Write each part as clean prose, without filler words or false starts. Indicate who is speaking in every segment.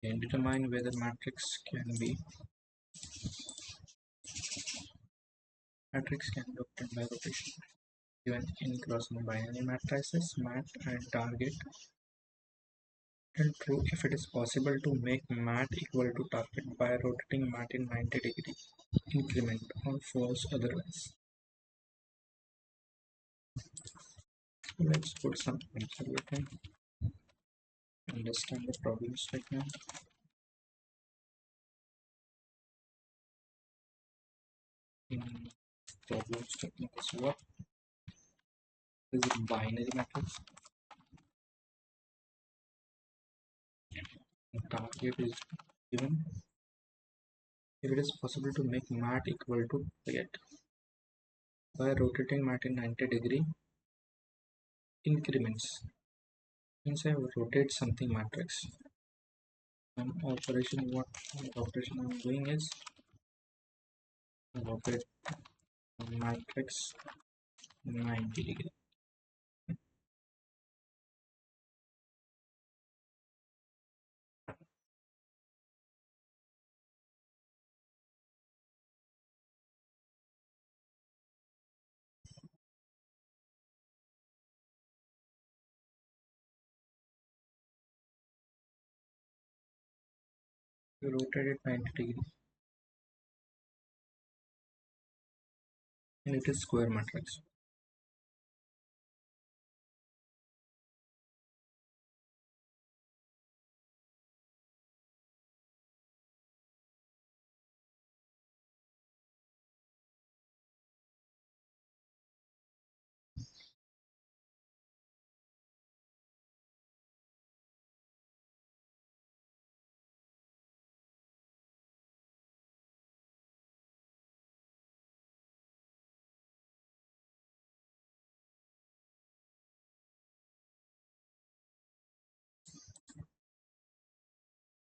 Speaker 1: and determine whether matrix can be obtained by rotation. Given any cross binary matrices, mat and target, and true if it is possible to make mat equal to target by rotating mat in 90-degree increment, or false otherwise. So let's put some answer. We can understand the problem statement. In problem statement is what is a binary matrix. Target is given. If it is possible to make mat equal to target by rotating mat in 90-degree increments, means I rotate something matrix. And what operation I'm doing is rotate matrix 90-degree. You rotate it 90-degree, and it is square matrix.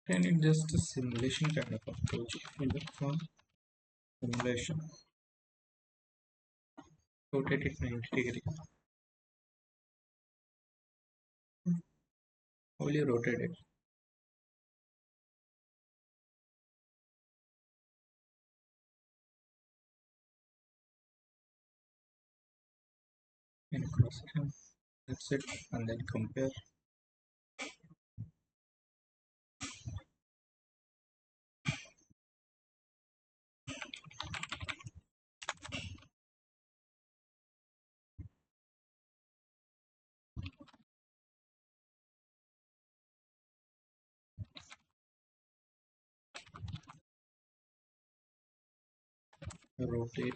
Speaker 1: And it's just a simulation kind of approach. If we look for simulation, rotate it 90-degree. Only rotate it. And cross section. That's it. And then compare. Rotate.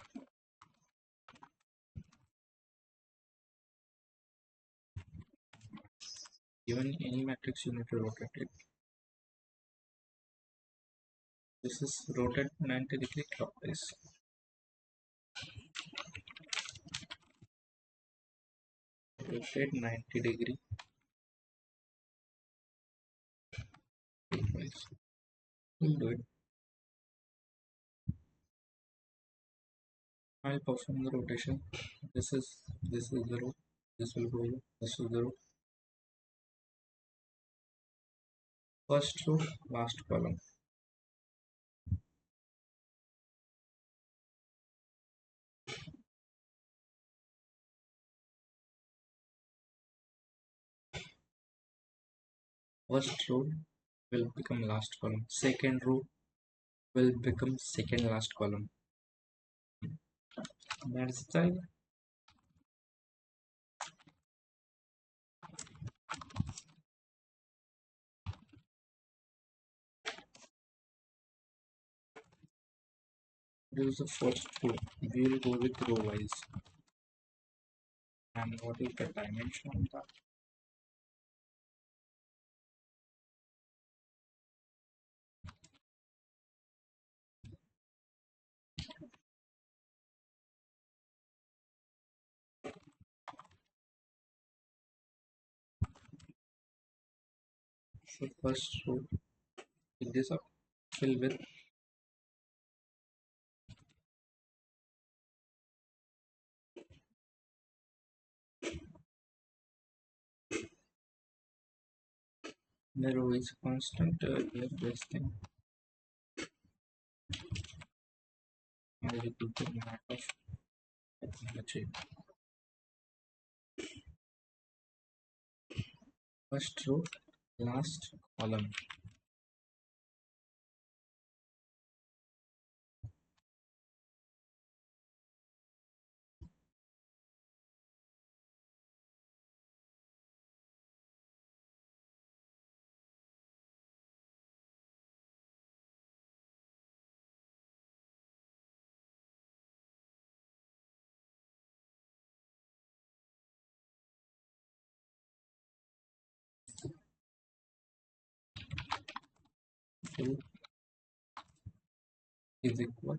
Speaker 1: Given any matrix, you need to rotate it. This is rotate 90-degree clockwise. Rotate 90-degree clockwise. We'll do it. I'll perform the rotation. This is the row. This will go here. This is the row. First row, last column. First row will become last column. Second row will become second last column. That's the this is the first row. We will go with row wise. And what is the dimension of that? So first row, pick this up, fill with The row is constant here this thing. I will put the map of technology. First row, last column. Row is equal.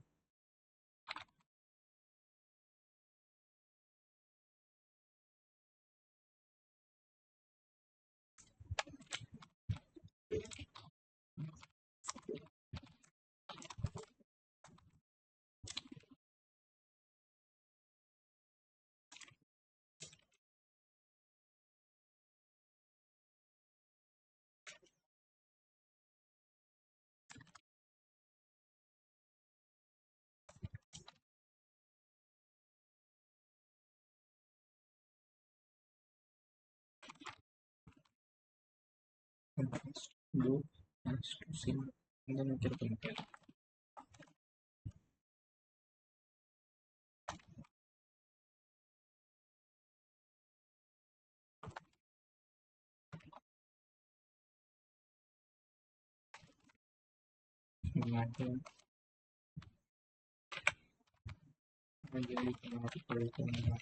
Speaker 1: And first row has to see, and then we can compare. Matter and then you can article technology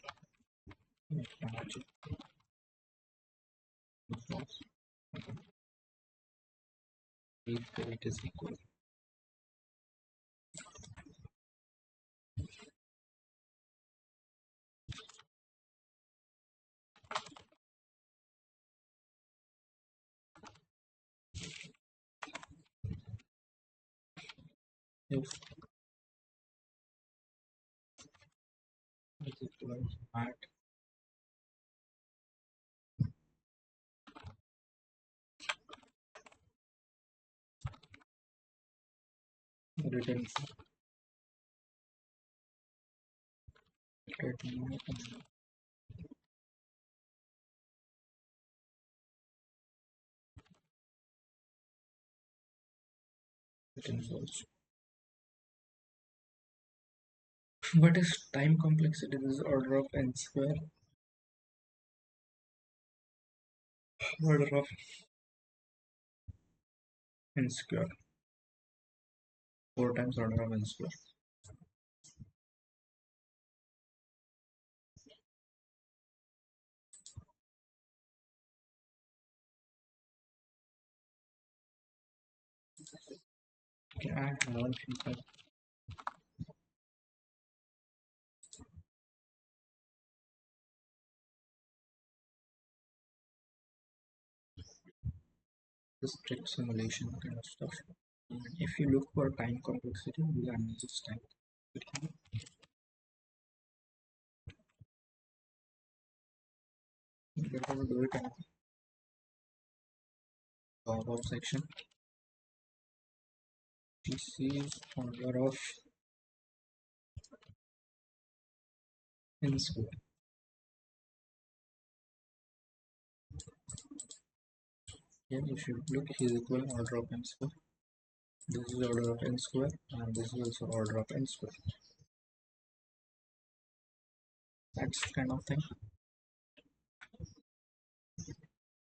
Speaker 1: because if it is equal. If it is equal at written written source. What is time complexity? This is order of n square. Order of n square. 4 times order of n square. Okay, I have one feedback. This trick simulation kind of stuff. And if you look for time complexity, we are just time. Better to do it in top section. This is order of n square. Here you should look is equal order of n square. This is order of n square and this is also order of n square. That's kind of thing.